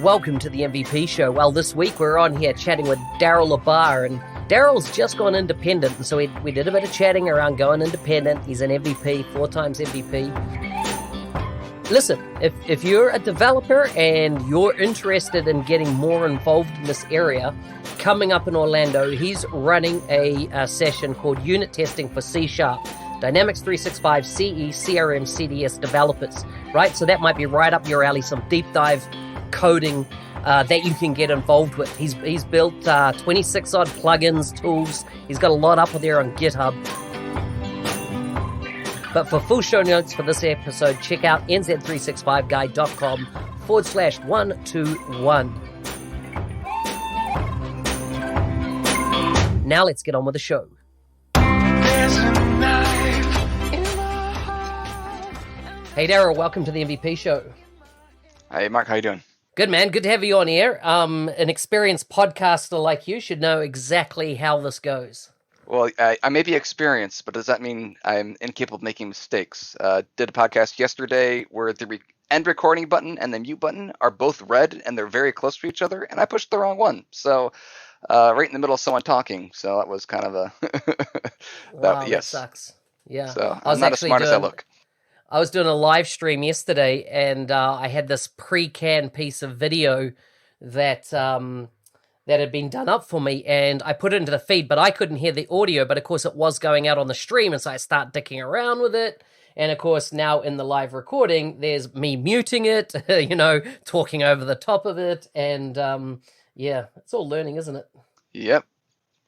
welcome to the MVP show. Well, this week we're on here chatting with Daryl LaBar, and Daryl's just gone independent, and so we did a bit of chatting around going independent. He's an MVP, 4 times MVP. Listen, if you're a developer and you're interested in getting more involved in this area, coming up in Orlando, he's running a session called Unit Testing for C#, Dynamics 365 CE, CRM, CDS developers, right? So that might be right up your alley, some deep dive coding that you can get involved with. He's built 26 odd plugins, tools. He's got a lot up there on GitHub. But for full show notes for this episode, check out nz365guy.com/121. Now let's get on with the show. Hey Daryl, welcome to the MVP show. Hey Mark, how you doing? Good, man. Good to have you on here. An experienced podcaster like you should know exactly how this goes. Well, I may be experienced, but does that mean I'm incapable of making mistakes? Did a podcast yesterday where the end recording button and the mute button are both red and they're very close to each other, and I pushed the wrong one. So right in the middle of someone talking. So that was kind of a... Wow, yes. That sucks. Yeah. So I'm not as smart as I look. I was doing a live stream yesterday, and I had this pre-canned piece of video that had been done up for me, and I put it into the feed, but I couldn't hear the audio, but of course it was going out on the stream, and so I start dicking around with it, and of course now in the live recording, there's me muting it, talking over the top of it, and yeah, it's all learning, isn't it? Yep,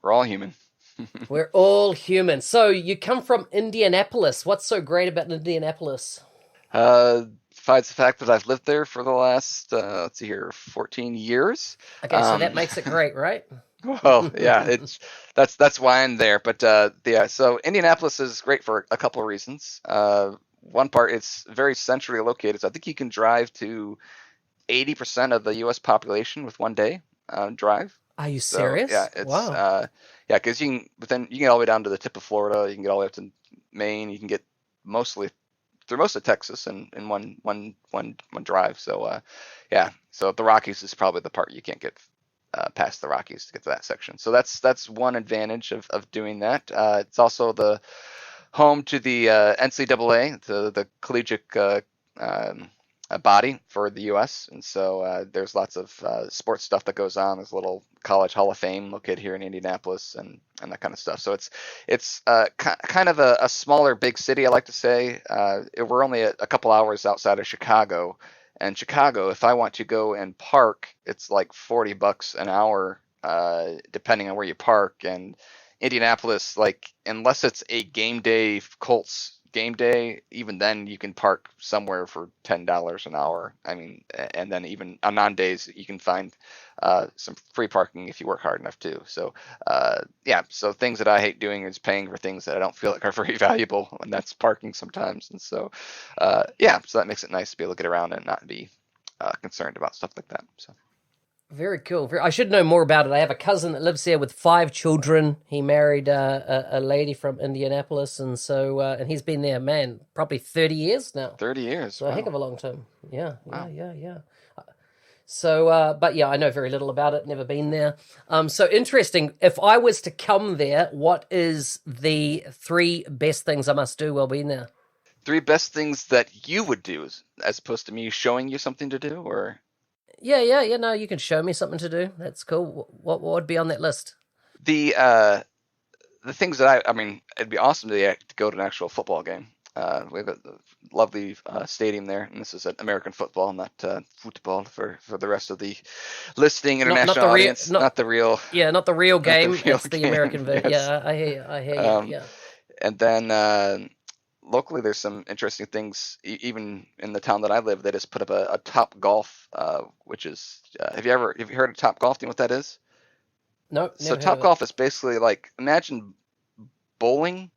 we're all human. We're all human. So you come from Indianapolis. What's so great about Indianapolis? Besides the fact that I've lived there for the last, 14 years. Okay, so that makes it great, right? Well, yeah, that's why I'm there. But so Indianapolis is great for a couple of reasons. One part, it's very centrally located. So I think you can drive to 80% of the U.S. population with one day drive. Are you serious? So, yeah, it's wow. Yeah, because you can get all the way down to the tip of Florida. You can get all the way up to Maine. You can get mostly through most of Texas in one drive. So yeah, so the Rockies is probably the part you can't get past the Rockies to get to that section. So that's one advantage of doing that. It's also the home to the NCAA, the collegiate body for the U.S. And so there's lots of sports stuff that goes on. There's a little college Hall of Fame located here in Indianapolis and that kind of stuff. So it's kind of a smaller big city, I like to say. We're only a couple hours outside of Chicago. And Chicago, if I want to go and park, it's like $40 an hour, depending on where you park. And Indianapolis, like, unless it's a game day Colts game day, even then you can park somewhere for $10 an hour. I mean, and then even on non-days you can find some free parking if you work hard enough too. So yeah, so things that I hate doing is paying for things that I don't feel like are very valuable, and that's parking sometimes. And so yeah, so that makes it nice to be able to get around and not be concerned about stuff like that. So very cool. I should know more about it. I have a cousin that lives there with 5 children. He married a lady from Indianapolis, and so and he's been there, man, probably 30 years now. 30 years. So wow. A heck of a long time. Yeah, wow. yeah. So, but yeah, I know very little about it. Never been there. So interesting. If I was to come there, what is the 3 best things I must do while being there? 3 best things that you would do, as opposed to me showing you something to do, or? Yeah. No, you can show me something to do. That's cool. What would be on that list? The things that I mean, it'd be awesome to go to an actual football game. We have a lovely stadium there, and this is an American football, not football for the rest of the listening international audience. Not the real. Yeah, not the real game. It's the game. American version. Yes. Yeah, I hear you. Yeah. And then locally, there's some interesting things. Even in the town that I live, they just put up a Top Golf, which is. Have you heard of Top Golf? Do you know what that is? No. So Top Golf is basically like, imagine bowling,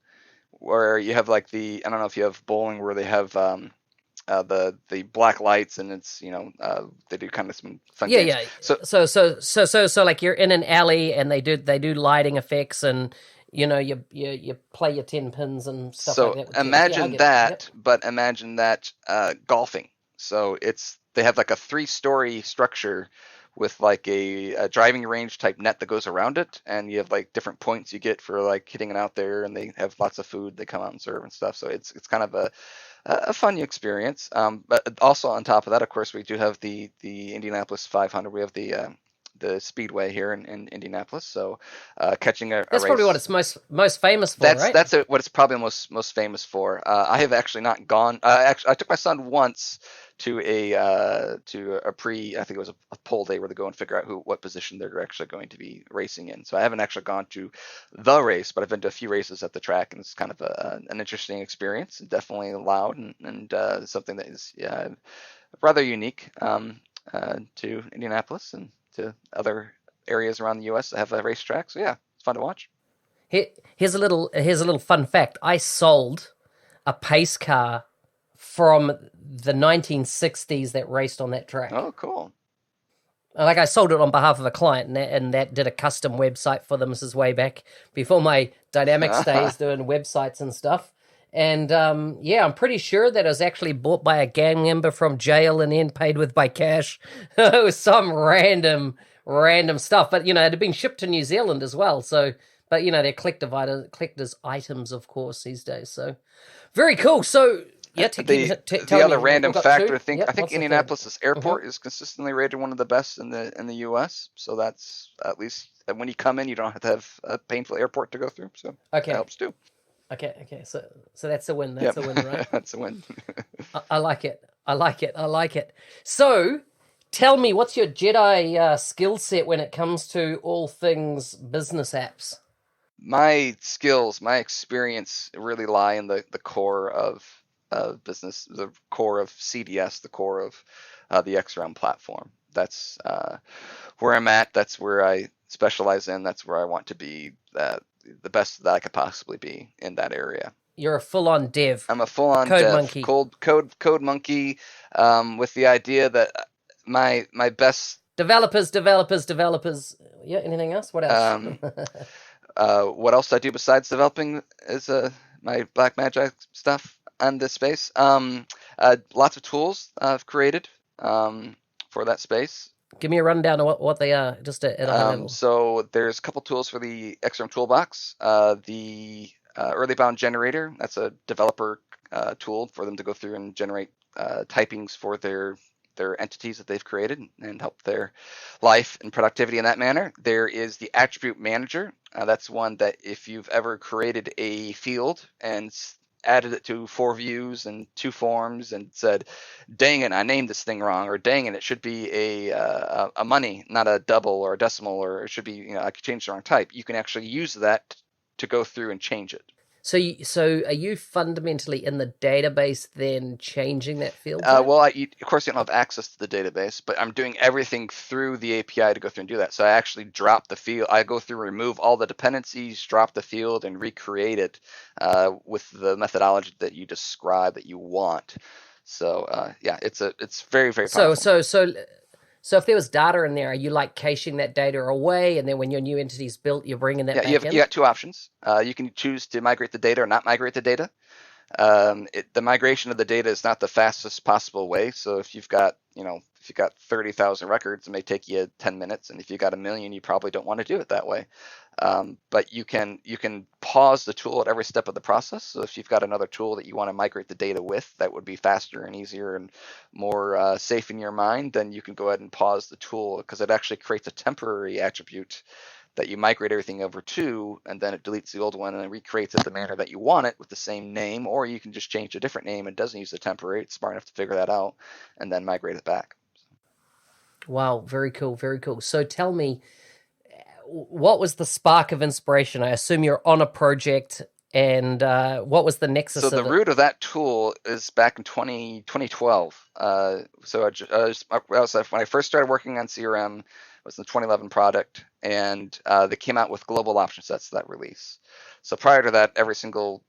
where you have like I don't know if you have bowling where they have the black lights, and it's they do kind of some fun games. Yeah. So like you're in an alley and they do lighting effects, and you play your 10 pins and stuff like that. So imagine that, but imagine that golfing. So it's they have like a 3-story structure with like a driving range type net that goes around it, and you have like different points you get for like hitting it out there, and they have lots of food they come out and serve and stuff. So it's kind of a fun experience. But also on top of that, of course, we do have the Indianapolis 500. We have the Speedway here in Indianapolis. So catching a That's race. probably what it's most famous for, right? That's what it's probably most famous for. I have actually not gone. Actually, I took my son once to a pre. I think it was a poll day where they go and figure out what position they're actually going to be racing in. So I haven't actually gone to the race, but I've been to a few races at the track, and it's kind of an interesting experience. Definitely loud and something that is rather unique to Indianapolis and to other areas around the U.S. that have a racetrack. So yeah, it's fun to watch. Here's a little fun fact. I sold a pace car from the 1960s that raced on that track. Oh, cool. Like, I sold it on behalf of a client, and that did a custom website for them. This is way back before my Dynamics days doing websites and stuff. And I'm pretty sure that it was actually bought by a gang member from jail and then paid with by cash. It was some random stuff, but it had been shipped to New Zealand as well. So, but they're collector's items, of course, these days. So, very cool. So, yeah, the other random factor, I think Indianapolis' airport Mm-hmm. is consistently rated one of the best in the U.S. So that's, at least when you come in, you don't have to have a painful airport to go through. So that helps too. Okay. So that's a win. That's a win, right? That's a win. I like it. So, tell me, what's your Jedi skill set when it comes to all things business apps? My skills, my experience really lie in the core of business, the core of CDS, the core of the XRM platform. That's where I'm at. That's where I specialize in. That's where I want to be the best that I could possibly be in that area. You're a full-on dev. I'm a full-on code dev, monkey. Code monkey, with the idea that my best developers. Yeah. Anything else? What else? What else do I do besides developing is my Black Magic stuff on this space. Lots of tools I've created for that space. Give me a rundown of what they are, just at a high level. So there's a couple tools for the XRM Toolbox. The Early Bound Generator, that's a developer tool for them to go through and generate typings for their entities that they've created and help their life and productivity in that manner. There is the Attribute Manager. That's one that if you've ever created a field and added it to 4 views and 2 forms and said, dang it, I named this thing wrong, or dang it, it should be a money, not a double or a decimal, or it should be, I could change the wrong type. You can actually use that to go through and change it. So are you fundamentally in the database then changing that field? Well, of course, you don't have access to the database, but I'm doing everything through the API to go through and do that. So I actually drop the field. I go through, remove all the dependencies, drop the field, and recreate it with the methodology that you describe that you want. So it's very, very powerful. So if there was data in there, are you like caching that data away, and then when your new entity's built, you're bringing that back in? You got 2 options. You can choose to migrate the data or not migrate the data. The migration of the data is not the fastest possible way. So if you've got 30,000 records, it may take you 10 minutes, and if you got 1 million, you probably don't want to do it that way. But you can pause the tool at every step of the process. So if you've got another tool that you want to migrate the data with that would be faster and easier and more safe in your mind, then you can go ahead and pause the tool, because it actually creates a temporary attribute that you migrate everything over to, and then it deletes the old one and then recreates it the manner that you want it with the same name. Or you can just change a different name and doesn't use the temporary. It's smart enough to figure that out and then migrate it back. Wow, very cool, very cool. So tell me, what was the spark of inspiration? I assume you're on a project, and what was the nexus So of the it? root of that tool is back in 2012. So when I first started working on CRM, it was the 2011 product, and they came out with global option sets to that release. So prior to that, every single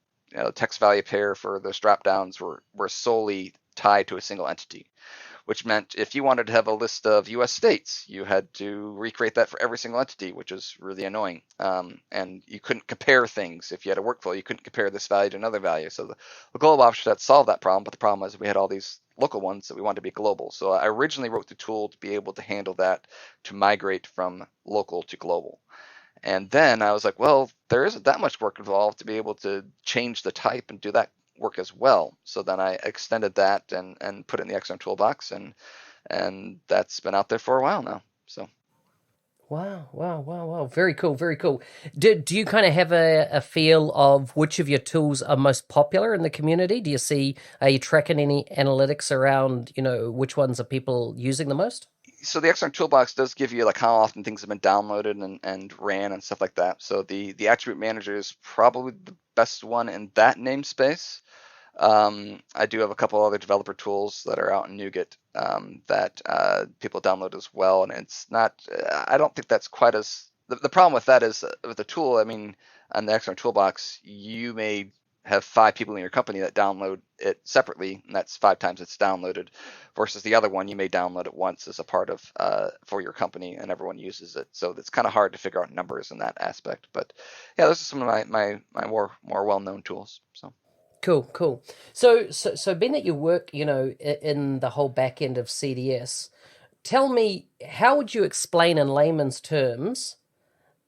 text value pair for those drop downs were solely tied to a single entity. which meant if you wanted to have a list of U.S. states, you had to recreate that for every single entity, which is really annoying. And you couldn't compare things. If you had a workflow, you couldn't compare this value to another value. So the global option set solved that problem, but the problem was we had all these local ones that we wanted to be global. So I originally wrote the tool to be able to handle that, to migrate from local to global. And then I was like, well, there isn't that much work involved to be able to change the type and do that work as well. So then I extended that and put it in the XM toolbox, and that's been out there for a while now. So Wow, wow, wow, wow. Very cool, very cool. Do you kind of have a feel of which of your tools are most popular in the community? Do you see, are you tracking any analytics around, which ones are people using the most? so the XM toolbox does give you like how often things have been downloaded and ran and stuff like that. So the attribute manager is probably the best one in that namespace. I do have a couple other developer tools that are out in NuGet that people download as well, and it's not. I don't think that's quite as. The problem with that is with the tool. I mean, on the XM toolbox, you may have 5 people in your company that download it separately, and that's 5 times it's downloaded. Versus the other one, you may download it once as a part of for your company, and everyone uses it. So it's kind of hard to figure out numbers in that aspect. But yeah, those are some of my more well known tools. So. Cool, cool. So being that you work, in the whole back end of CDS, tell me, how would you explain in layman's terms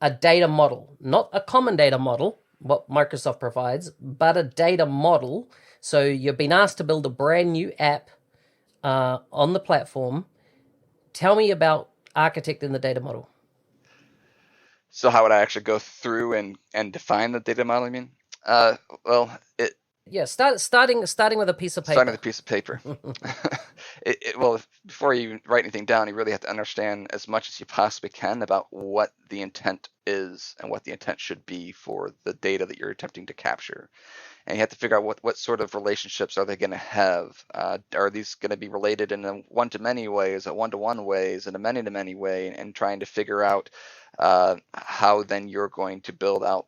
a data model, not a common data model, what Microsoft provides, but a data model? So you've been asked to build a brand new app on the platform. Tell me about architecting the data model. So how would I actually go through and define the data model? I mean, well, Yeah, starting with a piece of starting paper. with a piece of paper. Well, before you write anything down, you really have to understand as much as you possibly can about what the intent is and what the intent should be for the data that you're attempting to capture. And you have to figure out what sort of relationships are they going to have. Are these going to be related in a one-to-many ways, a one-to-one ways, and a many-to-many way, and trying to figure out how then you're going to build out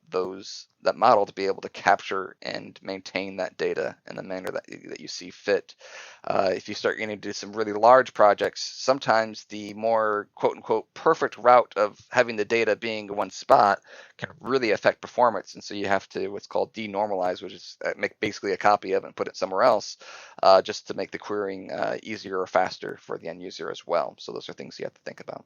that model to be able to capture and maintain that data in the manner that you see fit. If you start getting into some really large projects, sometimes the more quote-unquote perfect route of having the data being in one spot can really affect performance, and so you have to what's called denormalize, which is make basically a copy of it and put it somewhere else, just to make the querying easier or faster for the end user as well. So those are things you have to think about.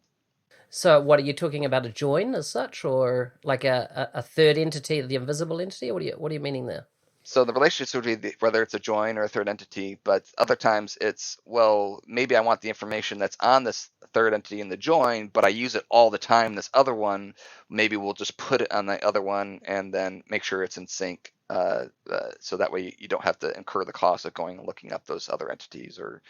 So, what are you talking about? A join as such, or like a third entity, the invisible entity? Or what are you meaning there? So the relationships would be whether it's a join or a third entity, but other times it's, well, maybe I want the information that's on this third entity in the join, but I use it all the time. This other one, maybe we'll just put it on the other one and then make sure it's in sync. So that way you don't have to incur the cost of going and looking up those other entities or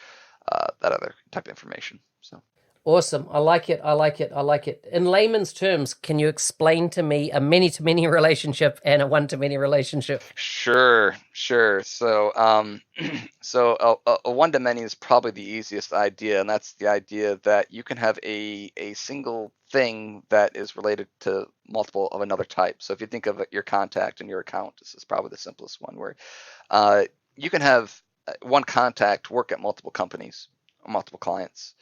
that other type of information. So. Awesome. I like it. I like it. I like it. In layman's terms, can you explain to me a many to many relationship and a one to many relationship? Sure, sure. So, so a one-to-many is probably the easiest idea, and that's the idea that you can have a single thing that is related to multiple of another type. So if you think of your contact and your account, this is probably the simplest one, where you can have one contact work at multiple companies, multiple clients.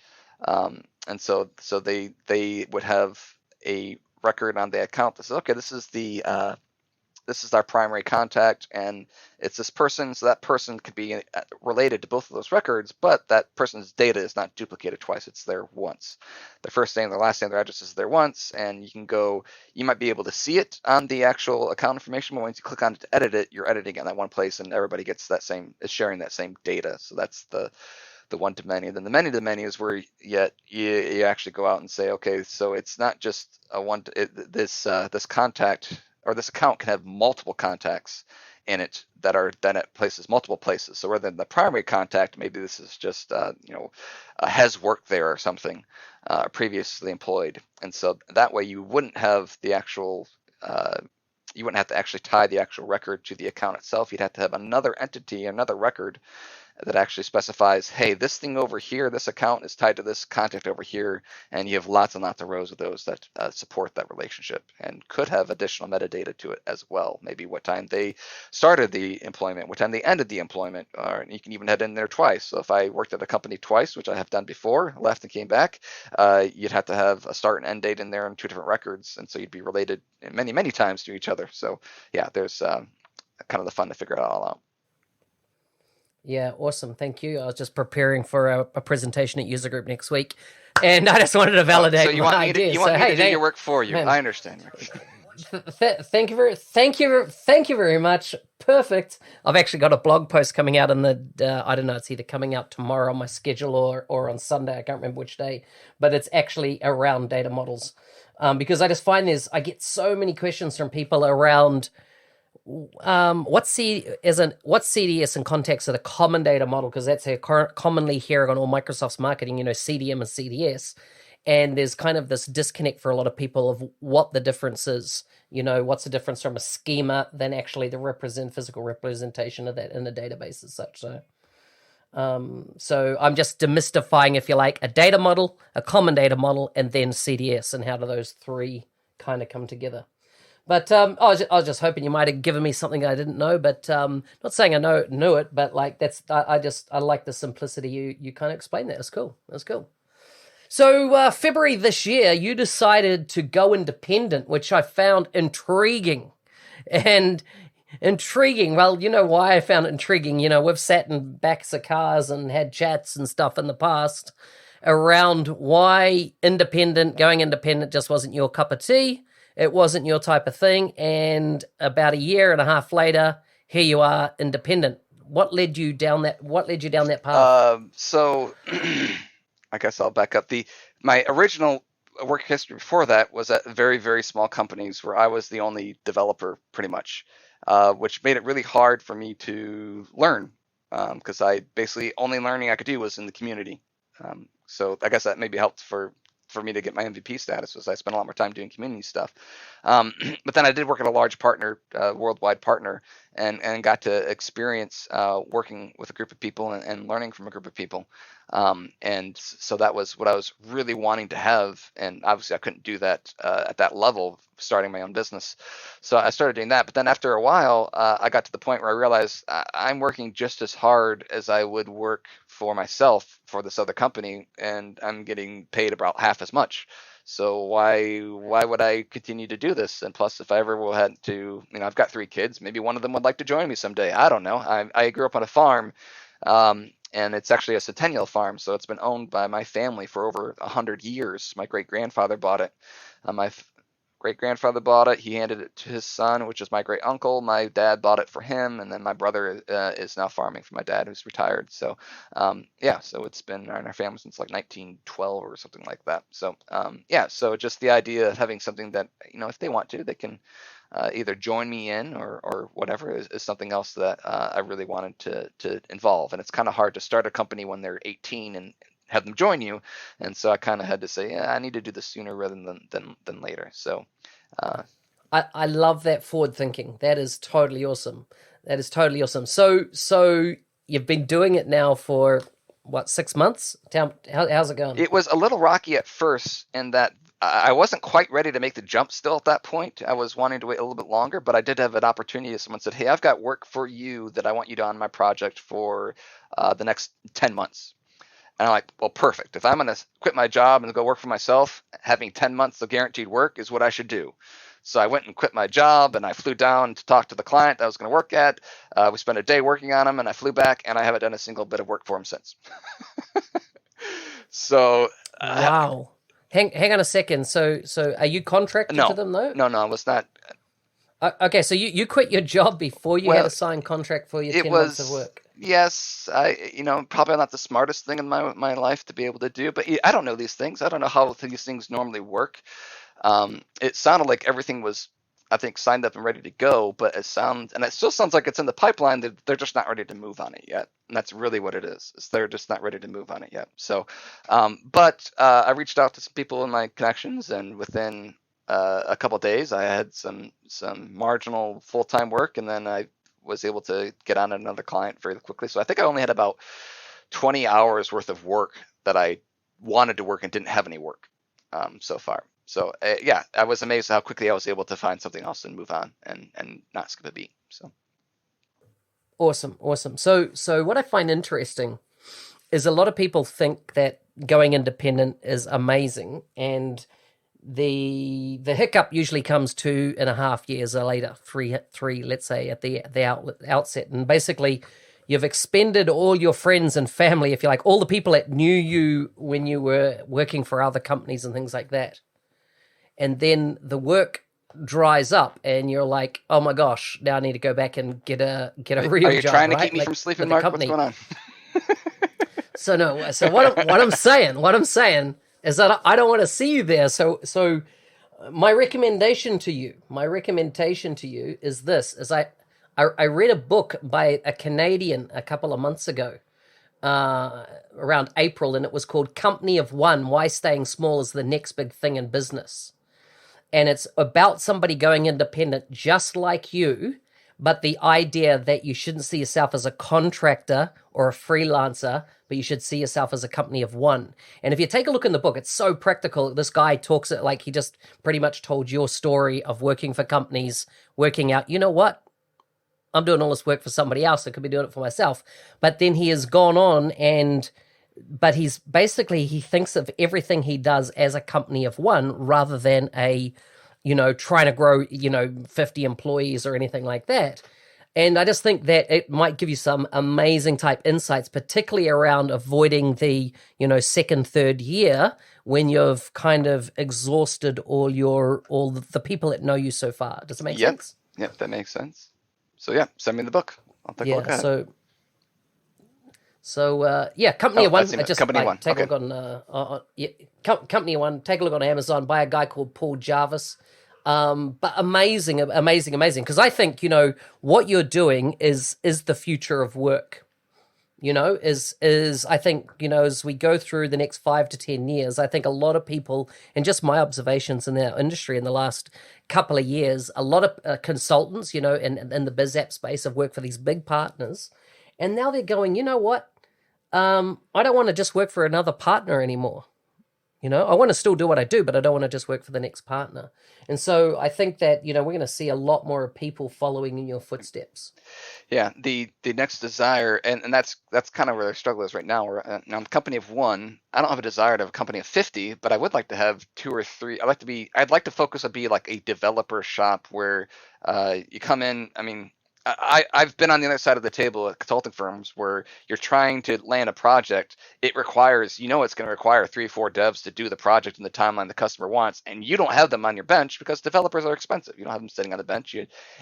And so they would have a record on the account that says, okay, this is our primary contact, and it's this person. So that person could be related to both of those records, but that person's data is not duplicated twice. It's there once. Their first name, their last name, their address is there once, and you might be able to see it on the actual account information, but once you click on it to edit it, you're editing it in that one place, and everybody gets is sharing that same data. So that's the one to many. Then the many to many is where you actually go out and say, okay, so it's not just this contact or this account can have multiple contacts in it that are then at multiple places. So rather than the primary contact, maybe this is just has worked there or something, previously employed, and so that way you wouldn't have the actual you wouldn't have to actually tie the actual record to the account itself. You'd have to have another entity, another record that actually specifies, hey, this thing over here, this account is tied to this contact over here, and you have lots and lots of rows of those that support that relationship and could have additional metadata to it as well. Maybe what time they started the employment, what time they ended the employment, or you can even head in there twice. So if I worked at a company twice, which I have done before, left and came back, you'd have to have a start and end date in there in two different records, and so you'd be related many, many times to each other. So yeah, there's kind of the fun to figure it all out. Yeah, awesome. Thank you. I was just preparing for a presentation at User Group next week, and I just wanted to validate so you want my me idea. you want So, me hey, to do your work for you. man, I understand. thank you very much. Perfect. I've actually got a blog post coming out in the I don't know. It's either coming out tomorrow on my schedule or on Sunday. I can't remember which day, but it's actually around data models, because I just find I get so many questions from people around what's CDS in context of the common data model, because that's a commonly hearing on all Microsoft's marketing, CDM and CDS, and there's kind of this disconnect for a lot of people of what the difference is. What's the difference from a schema than actually the physical representation of that in a database as such. So I'm just demystifying, if you like, a data model, a common data model, and then CDS, and how do those three kind of come together. But I was just hoping you might have given me something I didn't know. But not saying I knew it, but like I like the simplicity you kind of explained that. It's cool. That's cool. So February this year, you decided to go independent, which I found intriguing. And intriguing. Well, you know why I found it intriguing. We've sat in backs of cars and had chats and stuff in the past around why going independent just wasn't your cup of tea. It wasn't your type of thing. And about a year and a half later, here you are, independent. What led you down that path? So I guess I'll back up. My original work history before that was at very, very small companies where I was the only developer pretty much, which made it really hard for me to learn, because I basically only learning I could do was in the community. So I guess that maybe helped for me to get my MVP status, was I spent a lot more time doing community stuff. But then I did work at a large partner, worldwide partner, and got to experience working with a group of people and learning from a group of people. And so that was what I was really wanting to have. And obviously I couldn't do that at that level, starting my own business. So I started doing that. But then after a while, I got to the point where I realized I'm working just as hard as I would work for myself for this other company, and I'm getting paid about half as much. So why would I continue to do this? And plus, if I ever had to, I've got 3 kids. Maybe one of them would like to join me someday. I don't know. I grew up on a farm, and it's actually a centennial farm, so it's been owned by my family for over 100 years. My great-grandfather bought it. My great-grandfather bought it. He handed it to his son, which is my great-uncle. My dad bought it for him, and then my brother is now farming for my dad, who's retired. So, so it's been in our family since like 1912 or something like that. So, so just the idea of having something that, if they want to, they can either join me in or whatever is something else that I really wanted to involve. And it's kind of hard to start a company when they're 18 and have them join you, and so I kind of had to say, I need to do this sooner rather than later. So I love that forward thinking. That is totally awesome. So you've been doing it now for what, 6 months? How's it going? It was a little rocky at first, in that I wasn't quite ready to make the jump still at that point. I was wanting to wait a little bit longer, but I did have an opportunity. Someone said, hey, I've got work for you that I want you to on my project for the next 10 months. And I'm like, well, perfect. If I'm going to quit my job and go work for myself, having 10 months of guaranteed work is what I should do. So I went and quit my job, and I flew down to talk to the client I was going to work at. We spent a day working on him, and I flew back, and I haven't done a single bit of work for him since. So wow. Hang on a second. So are you contracted to them though? No, I was not. Okay, so you quit your job before you had a signed contract for your 10 months of work. Yes, probably not the smartest thing in my life to be able to do, but I don't know these things. I don't know how these things normally work. It sounded like everything was, I think, signed up and ready to go, but it still sounds like it's in the pipeline. They're just not ready to move on it yet. And that's really what it is they're just not ready to move on it yet. So, but I reached out to some people in my connections, and within a couple of days, I had some marginal full-time work, and then I was able to get on another client very quickly. So I think I only had about 20 hours worth of work that I wanted to work and didn't have any work so far. So yeah, I was amazed how quickly I was able to find something else and move on and not skip a beat. So Awesome. So what I find interesting is a lot of people think that going independent is amazing, and the hiccup usually comes 2.5 years later, three, let's say at the outset, and basically you've expended all your friends and family, if you like, all the people that knew you when you were working for other companies and things like that, and then the work dries up, and you're like, oh my gosh, now I need to go back and get a real job. Are you trying to right? keep me like, from sleeping, Mark? What's going on? So no. So what I'm saying is that I don't want to see you there. So my recommendation to you is this: is I read a book by a Canadian a couple of months ago, around April, and it was called Company of One: Why Staying Small is the Next Big Thing in Business. And it's about somebody going independent just like you, but the idea that you shouldn't see yourself as a contractor or a freelancer, but you should see yourself as a company of one. And if you take a look in the book, it's so practical. This guy talks it like he just pretty much told your story of working for companies, working out, you know what? I'm doing all this work for somebody else. I could be doing it for myself. But then he has gone on but he's basically, he thinks of everything he does as a company of one rather than trying to grow, 50 employees or anything like that. And I just think that it might give you some amazing type insights, particularly around avoiding the, second, third year when you've kind of exhausted all the people that know you so far. Does it make sense? Yep, that makes sense. So yeah, send me the book. I'll take a look at it. So Company of One. Company One. Take a look on Company of One. Take a look on Amazon by a guy called Paul Jarvis. But amazing. Because I think what you're doing is the future of work. I think as we go through the next 5 to 10 years, I think a lot of people, and just my observations in our industry in the last couple of years, a lot of consultants, in the biz app space have worked for these big partners, and now they're going, you know what? I don't want to just work for another partner anymore. I want to still do what I do, but I don't want to just work for the next partner. And so I think that, we're going to see a lot more people following in your footsteps. Yeah, the next desire, and that's kind of where the struggle is right now. Now I'm a company of one. I don't have a desire to have a company of 50, but I would like to have 2 or 3. I'd like to focus on be like a developer shop where you come in. I mean, I've been on the other side of the table at consulting firms where you're trying to land a project. It requires, it's going to require 3 or 4 devs to do the project in the timeline the customer wants, and you don't have them on your bench because developers are expensive. You don't have them sitting on the bench.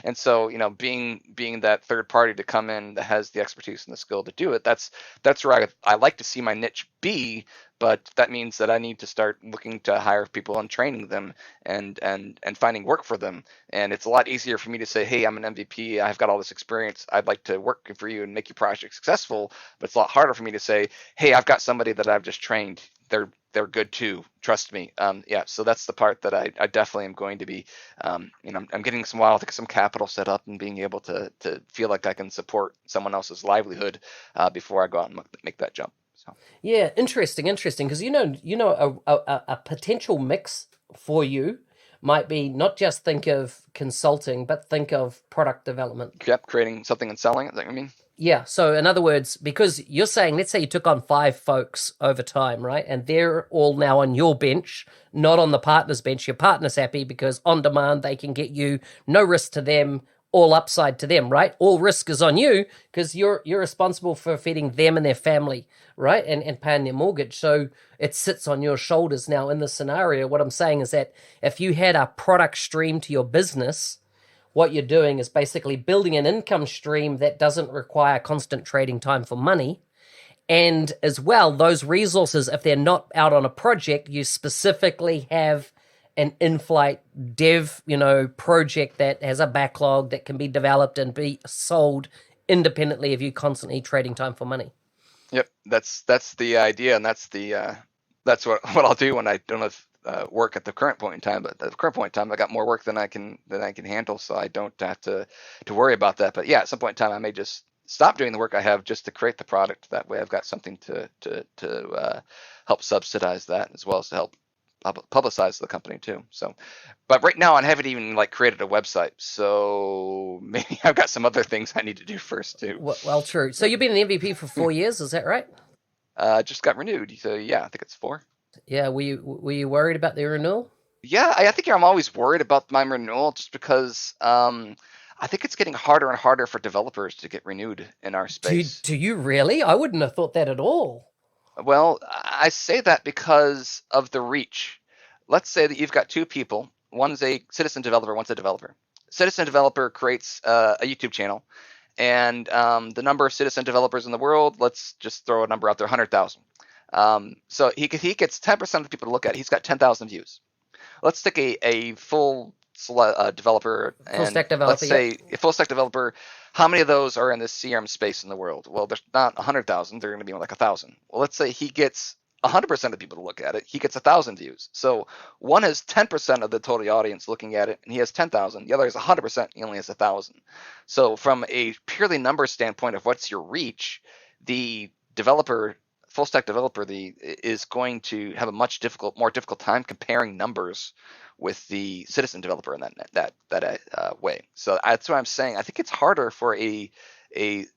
And so, being that third party to come in that has the expertise and the skill to do it, that's where I like to see my niche be. But that means that I need to start looking to hire people and training them and finding work for them. And it's a lot easier for me to say, hey, I'm an MVP. I've got all this experience. I'd like to work for you and make your project successful. But it's a lot harder for me to say, hey, I've got somebody that I've just trained. They're good too. Trust me. So that's the part that I definitely am going to be, I'm getting some capital set up and being able to feel like I can support someone else's livelihood before I go out and make that jump. So. Yeah, interesting. Because a potential mix for you might be not just think of consulting, but think of product development. Yep, creating something and selling it. Is that what you mean? Yeah. So in other words, because you're saying, let's say you took on 5 folks over time, right? And they're all now on your bench, not on the partner's bench. Your partner's happy because on demand they can get you, no risk to them, all upside to them, right? All risk is on you because you're responsible for feeding them and their family, right? And paying their mortgage. So it sits on your shoulders now in this scenario. What I'm saying is that if you had a product stream to your business, what you're doing is basically building an income stream that doesn't require constant trading time for money. And as well, those resources, if they're not out on a project, you specifically have an in-flight dev, project that has a backlog that can be developed and be sold independently of you constantly trading time for money. Yep, that's the idea, and that's what I'll do when I don't have work at the current point in time. But at the current point in time, I got more work than I can handle, so I don't have to worry about that. But yeah, at some point in time, I may just stop doing the work I have just to create the product. That way, I've got something to help subsidize that, as well as to help publicize the company too. So, but right now I haven't even like created a website, so maybe I've got some other things I need to do first too. Well, true. So you've been an MVP for 4 years, is that right? Just got renewed, so yeah, I think it's 4. Yeah. Were you worried about the renewal? Yeah, I think I'm always worried about my renewal, just because I think it's getting harder and harder for developers to get renewed in our space. Do you really? I wouldn't have thought that at all. Well, I say that because of the reach. Let's say that you've got 2 people. One's a citizen developer, one's a developer. Citizen developer creates a YouTube channel, and the number of citizen developers in the world, let's just throw a number out there, 100,000. So he gets 10% of the people to look at it. He's got 10,000 views. Let's take a full developer, and Full stack developer, let's say a full stack developer. How many of those are in this CRM space in the world? Well, there's not 100,000. They're going to be like 1,000. Well, let's say he gets 100% of the people to look at it. He gets 1,000 views. So one has 10% of the total audience looking at it, and he has 10,000. The other is 100%. He only has 1,000. So from a purely number standpoint of what's your reach, the developer, full stack developer, is going to have a more difficult time comparing numbers with the citizen developer in that way. So that's what I'm saying. I think it's harder for a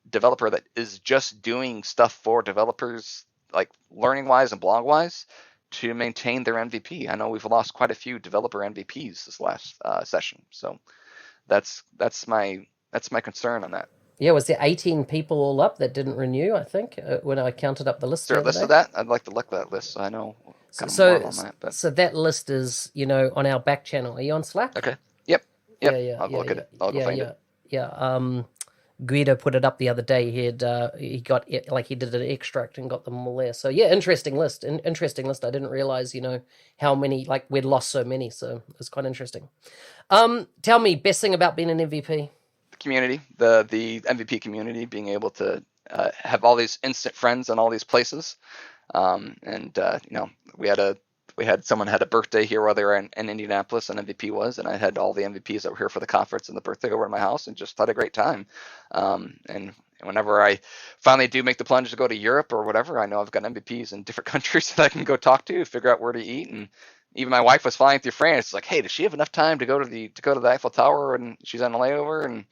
developer that is just doing stuff for developers, like learning wise and blog wise, to maintain their MVP. I know we've lost quite a few developer MVPs this last session. So that's my concern on that. Yeah, was there 18 people all up that didn't renew, I think, when I counted up the list? Is there a list day? of that? I'd like to look at that list so I know kind of more on that. But. So that list is, on our back channel. Are you on Slack? Okay. Yep. Yeah, I'll look at it. I'll go find it. Yeah. Guido put it up the other day. He got he did an extract and got them all there. So yeah, interesting list. Interesting list. I didn't realize, how many, we'd lost so many. So it's quite interesting. Tell me, best thing about being an MVP? The community, the MVP community, being able to have all these instant friends in all these places. Someone had a birthday here while they were in Indianapolis, and MVP was, and I had all the MVPs that were here for the conference and the birthday over at my house, and just had a great time. And whenever I finally do make the plunge to go to Europe or whatever, I know I've got MVPs in different countries that I can go talk to, figure out where to eat. And even my wife was flying through France. It's like, hey, does she have enough time to go to the Eiffel Tower? And she's on a layover, and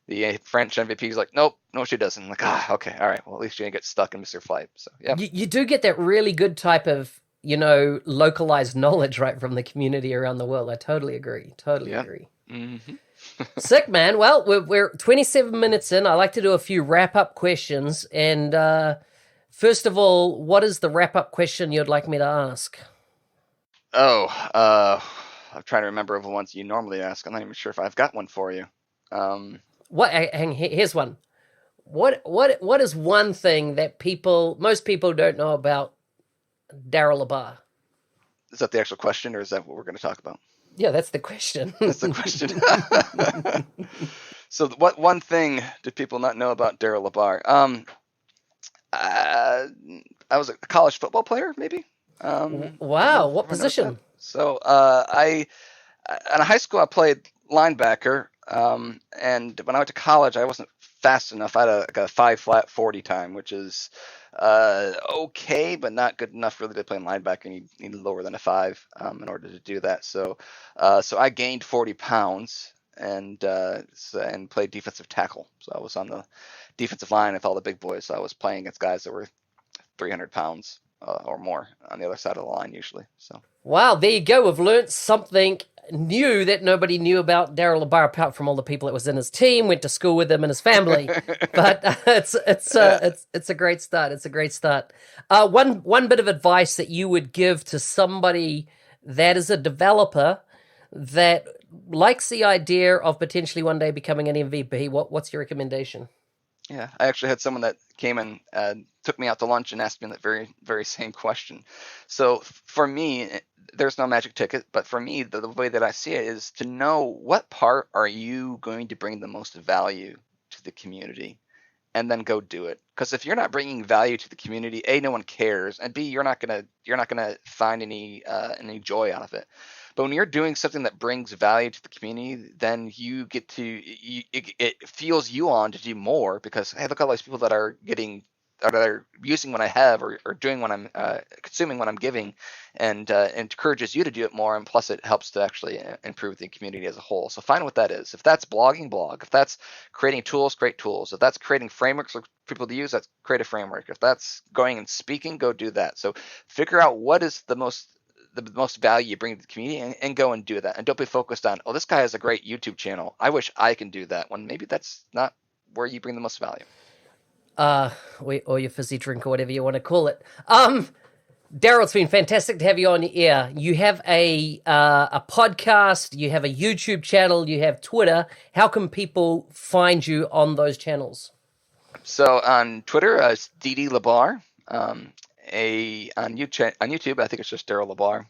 the French MVP is like, nope, no, she doesn't. I'm like, okay, all right, well, at least she didn't get stuck and miss her flight. So yeah, you do get that really good type of localized knowledge right from the community around the world. I totally agree. Agree. Mm-hmm. Sick, man. Well, we're 27 minutes in. I like to do a few wrap-up questions. And first of all, what is the wrap-up question you'd like me to ask? I'm trying to remember the ones you normally ask. I'm not even sure if I've got one for you. Here's one. What is one thing that most people don't know about Daryl LaBar? Is that the actual question, or is that what we're going to talk about? Yeah, that's the question. That's the question. So what one thing do people not know about Daryl LaBar? I was a college football player, maybe. Wow, what position? So in high school I played linebacker, and when I went to college I wasn't fast enough. I had a 5 flat 40 time, which is okay, but not good enough really to play linebacker. You need lower than a 5 in order to do that. So I gained 40 pounds and played defensive tackle. So I was on the defensive line with all the big boys. So I was playing against guys that were 300 pounds or more on the other side of the line usually. So wow, there you go. We've learned something new that nobody knew about Daryl LaBar, apart from all the people that was in his team, went to school with him and his family. But it's a great start. It's a great start. One bit of advice that you would give to somebody that is a developer that likes the idea of potentially one day becoming an MVP. What's your recommendation? Yeah, I actually had someone that came and took me out to lunch and asked me that very, very same question. So for me, there's no magic ticket, but for me, the way that I see it is to know what part are you going to bring the most value to the community, and then go do it. Because if you're not bringing value to the community, A, no one cares, and B, you're not gonna find any joy out of it. But when you're doing something that brings value to the community, then you get to it fuels you on to do more, because hey, look at all these people that are using what I have, or doing what I'm consuming what I'm giving, and encourages you to do it more, and plus it helps to actually improve the community as a whole. So find what that is. If that's blogging, blog. If that's creating tools, create tools. If that's creating frameworks for people to use, that's create a framework. If that's going and speaking, go do that. So figure out what is the most value you bring to the community, and go and do that. And don't be focused on, oh, this guy has a great YouTube channel, I wish I can do that, when maybe that's not where you bring the most value. Or your fizzy drink, or whatever you want to call it. Daryl, it's been fantastic to have you on the air. You have a podcast, you have a YouTube channel, you have Twitter. How can people find you on those channels? So on Twitter, it's Daryl LaBar. On YouTube, I think it's just Daryl LaBar.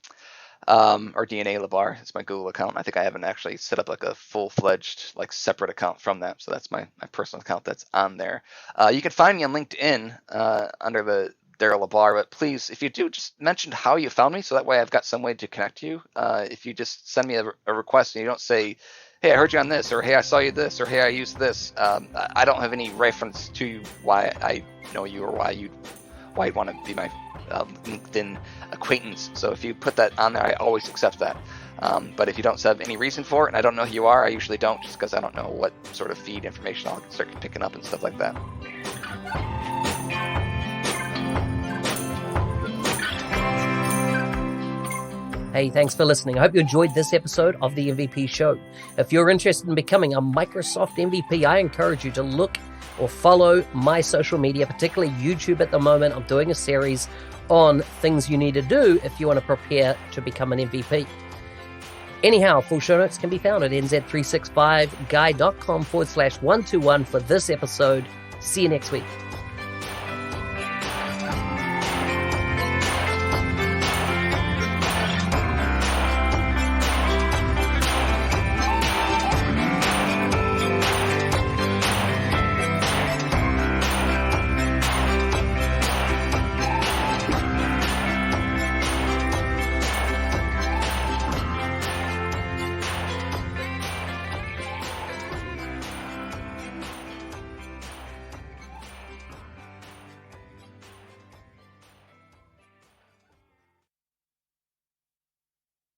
Or DNA LaBar. It's my Google account. I think I haven't actually set up like a full-fledged, like, separate account from that. So that's my personal account that's on there. You can find me on LinkedIn under the Daryl LaBar. But please, if you do, just mention how you found me, so that way I've got some way to connect you. If you just send me a request and you don't say, hey, I heard you on this, or hey, I saw you this, or hey, I used this, I don't have any reference to why I know you, or why you'd want to be my LinkedIn acquaintance. So if you put that on there, I always accept that. But if you don't have any reason for it, and I don't know who you are, I usually don't, just because I don't know what sort of feed information I'll start picking up and stuff like that. Hey, thanks for listening. I hope you enjoyed this episode of the MVP Show. If you're interested in becoming a Microsoft MVP, I encourage you to look or follow my social media, particularly YouTube at the moment. I'm doing a series on things you need to do if you want to prepare to become an MVP. Anyhow, full show notes can be found at nz365guy.com/121 for this episode. See you next week.